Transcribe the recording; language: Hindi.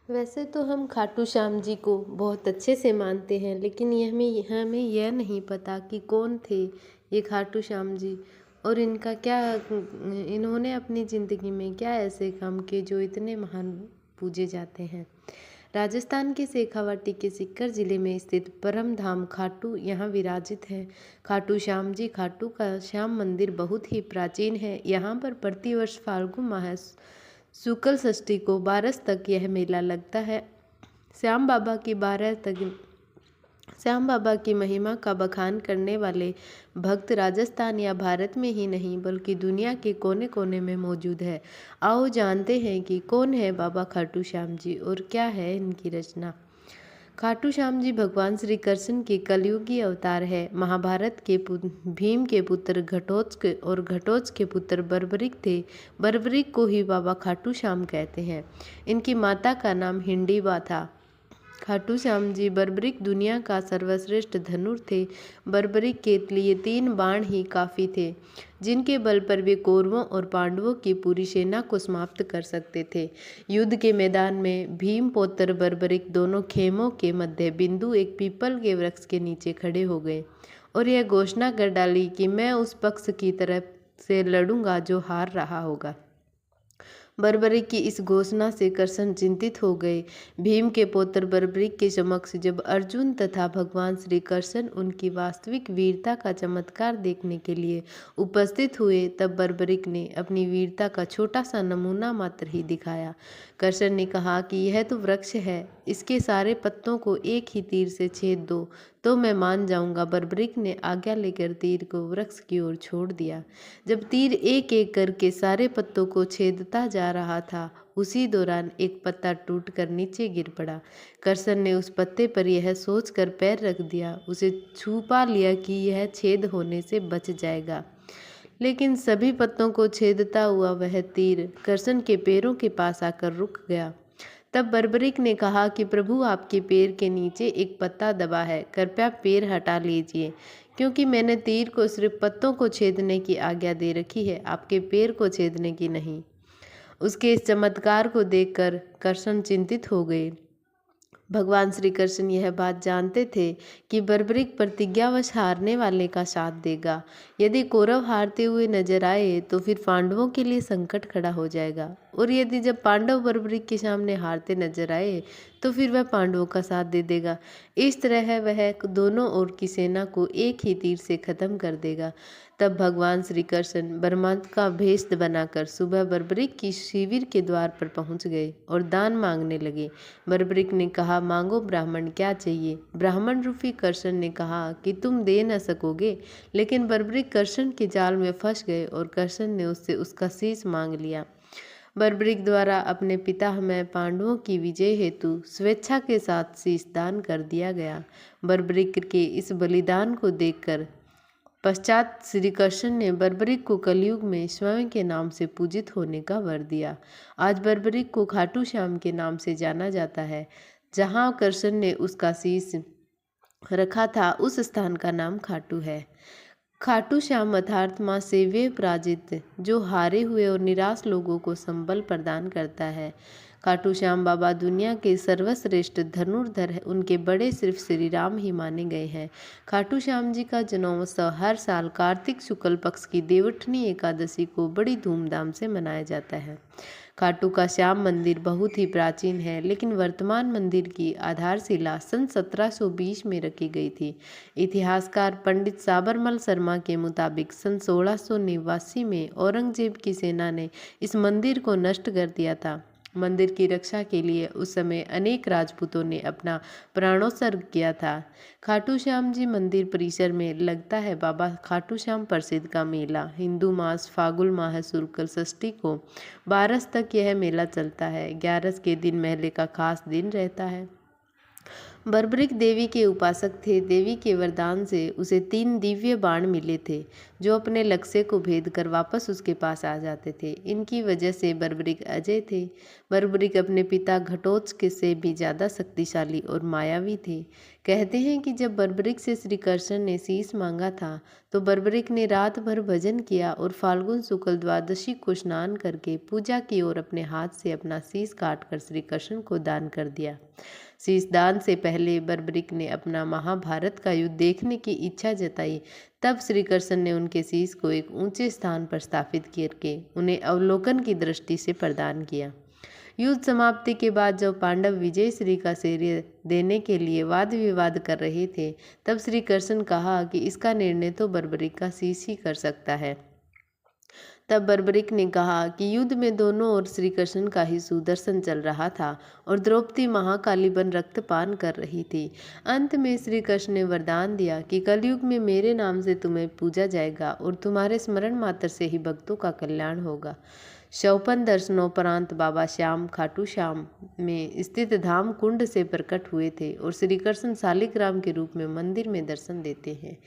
वैसे तो हम खाटू श्याम जी को बहुत अच्छे से मानते हैं, लेकिन ये हमें यह नहीं पता कि कौन थे ये खाटू श्याम जी और इनका क्या इन्होंने अपनी ज़िंदगी में क्या ऐसे काम किए जो इतने महान पूजे जाते हैं। राजस्थान के शेखावाटी के सीकर जिले में स्थित परम धाम खाटू यहाँ विराजित है। खाटू श्याम जी खाटू का श्याम मंदिर बहुत ही प्राचीन है। यहाँ पर प्रतिवर्ष फाल्गुन माह शुक्ल षष्ठी को 12 तक यह मेला लगता है। श्याम बाबा की 12 तक श्याम बाबा की महिमा का बखान करने वाले भक्त राजस्थान या भारत में ही नहीं बल्कि दुनिया के कोने कोने में मौजूद है। आओ जानते हैं कि कौन है बाबा खाटू श्याम जी और क्या है इनकी रचना। खाटू श्याम जी भगवान श्री कृष्ण के कलयुगी अवतार है। महाभारत के भीम के पुत्र घटोत्कच और घटोत्कच के पुत्र बर्बरिक थे। बर्बरिक को ही बाबा खाटू श्याम कहते हैं। इनकी माता का नाम हिंडीबा था। खाटू श्याम जी बर्बरिक दुनिया का सर्वश्रेष्ठ धनुर थे। बर्बरिक के लिए 3 बाण ही काफ़ी थे, जिनके बल पर वे कौरवों और पांडवों की पूरी सेना को समाप्त कर सकते थे। युद्ध के मैदान में भीम पौत्र बर्बरिक दोनों खेमों के मध्य बिंदु एक पीपल के वृक्ष के नीचे खड़े हो गए और यह घोषणा कर डाली कि मैं उस पक्ष की तरफ से लड़ूंगा जो हार रहा होगा। बर्बरिक की इस घोषणा से कृष्ण चिंतित हो गए। भीम के पौत्र बर्बरिक के समक्ष जब अर्जुन तथा भगवान श्री कृष्ण उनकी वास्तविक वीरता का चमत्कार देखने के लिए उपस्थित हुए, तब बर्बरिक ने अपनी वीरता का छोटा सा नमूना मात्र ही दिखाया। कृष्ण ने कहा कि यह तो वृक्ष है, इसके सारे पत्तों को एक ही तीर से छेद दो तो मैं मान जाऊंगा। बर्बरिक ने आज्ञा लेकर तीर को वृक्ष की ओर छोड़ दिया। जब तीर एक एक करके सारे पत्तों को छेदता जा रहा था, उसी दौरान एक पत्ता टूटकर नीचे गिर पड़ा। कृष्ण ने उस पत्ते पर यह सोचकर पैर रख दिया, उसे छू पा लिया कि यह छेद होने से बच जाएगा। लेकिन सभी पत्तों को छेदता हुआ वह तीर कृष्ण के पैरों के पास आकर रुक गया। तब बर्बरिक ने कहा कि प्रभु, आपके पैर के नीचे एक पत्ता दबा है, कृपया पैर हटा लीजिए, क्योंकि मैंने तीर को सिर्फ पत्तों को छेदने की आज्ञा दे रखी है, आपके पैर को छेदने की नहीं। उसके इस चमत्कार को देखकर कृष्ण चिंतित हो गए। भगवान श्री कृष्ण यह बात जानते थे कि बर्बरिक प्रतिज्ञावश हारने वाले का साथ देगा। यदि कौरव हारते हुए नजर आए तो फिर पांडवों के लिए संकट खड़ा हो जाएगा, और यदि जब पांडव बर्बरिक के सामने हारते नजर आए तो फिर वह पांडवों का साथ दे देगा। इस तरह वह दोनों ओर की सेना को एक ही तीर से खत्म कर देगा। तब भगवान श्री कृष्ण ब्रह्मांड का भेष बनाकर सुबह बर्बरिक की शिविर के द्वार पर पहुंच गए और दान मांगने लगे। बर्बरिक ने कहा, मांगो ब्राह्मण, क्या चाहिए। ब्राह्मण रूपी कृष्ण ने कहा कि तुम दे न सकोगे, लेकिन बर्बरिक कृष्ण के जाल में फंस गए और कृष्ण ने उससे उसका शीश मांग लिया। बर्बरिक द्वारा अपने पितामह पांडवों की विजय हेतु स्वेच्छा के साथ शीश दान कर दिया गया। बर्बरिक के इस बलिदान को देखकर पश्चात श्री कृष्ण ने बर्बरिक को कलयुग में स्वयं के नाम से पूजित होने का वर दिया। आज बर्बरिक को खाटू श्याम के नाम से जाना जाता है। जहाँ कृष्ण ने उसका शीश रखा था, उस स्थान का नाम खाटू है। खाटू श्याम अर्थात मां सेव्य पराजित, जो हारे हुए और निराश लोगों को संबल प्रदान करता है। खाटू श्याम बाबा दुनिया के सर्वश्रेष्ठ धनुर्धर है। उनके बड़े सिर्फ श्री राम ही माने गए हैं। खाटू श्याम जी का जन्मोत्सव हर साल कार्तिक शुक्ल पक्ष की देवउठनी एकादशी को बड़ी धूमधाम से मनाया जाता है। खाटू का श्याम मंदिर बहुत ही प्राचीन है, लेकिन वर्तमान मंदिर की आधारशिला सन 1720 में रखी गई थी। इतिहासकार पंडित साबरमल शर्मा के मुताबिक सन 1689 में औरंगजेब की सेना ने इस मंदिर को नष्ट कर दिया था। मंदिर की रक्षा के लिए उस समय अनेक राजपूतों ने अपना प्राणोत्सर्ग किया था। खाटू श्याम जी मंदिर परिसर में लगता है बाबा खाटू श्याम प्रसिद्ध का मेला। हिंदू मास फागुन माह शुक्ल षष्ठी को 12 तक यह मेला चलता है। 11 के दिन मेले का खास दिन रहता है। बर्बरिक देवी के उपासक थे। देवी के वरदान से उसे 3 दिव्य बाण मिले थे जो अपने लक्ष्य को भेद कर वापस उसके पास आ जाते थे। इनकी वजह से बर्बरिक अजय थे। बर्बरिक अपने पिता घटोत्कच के से भी ज़्यादा शक्तिशाली और मायावी थे। कहते हैं कि जब बर्बरिक से श्री कृष्ण ने शीश मांगा था तो बर्बरिक ने रात भर भजन किया और फाल्गुन शुक्ल द्वादशी को स्नान करके पूजा की और अपने हाथ से अपना शीश काट कर श्री कृष्ण को दान कर दिया। शीश दान से पहले बर्बरिक ने अपना महाभारत का युद्ध देखने की इच्छा जताई। तब श्री कृष्ण ने उनके शीश को एक ऊंचे स्थान पर स्थापित करके उन्हें अवलोकन की दृष्टि से प्रदान किया। युद्ध समाप्ति के बाद जब पांडव विजय श्री का श्रेय देने के लिए वाद विवाद कर रहे थे तब श्री कृष्ण कहा कि इसका निर्णय तो बर्बरिक का शीश ही कर सकता है। तब बर्बरिक ने कहा कि युद्ध में दोनों ओर श्री कृष्ण का ही सुदर्शन चल रहा था और द्रौपदी महाकाली बन रक्तपान कर रही थी। अंत में श्री कृष्ण ने वरदान दिया कि कलयुग में मेरे नाम से तुम्हें पूजा जाएगा और तुम्हारे स्मरण मात्र से ही भक्तों का कल्याण होगा। 54 दर्शनोपरांत बाबा श्याम खाटू श्याम में स्थित धाम कुंड से प्रकट हुए थे और श्री कृष्ण शालिग्राम के रूप में मंदिर में दर्शन देते हैं।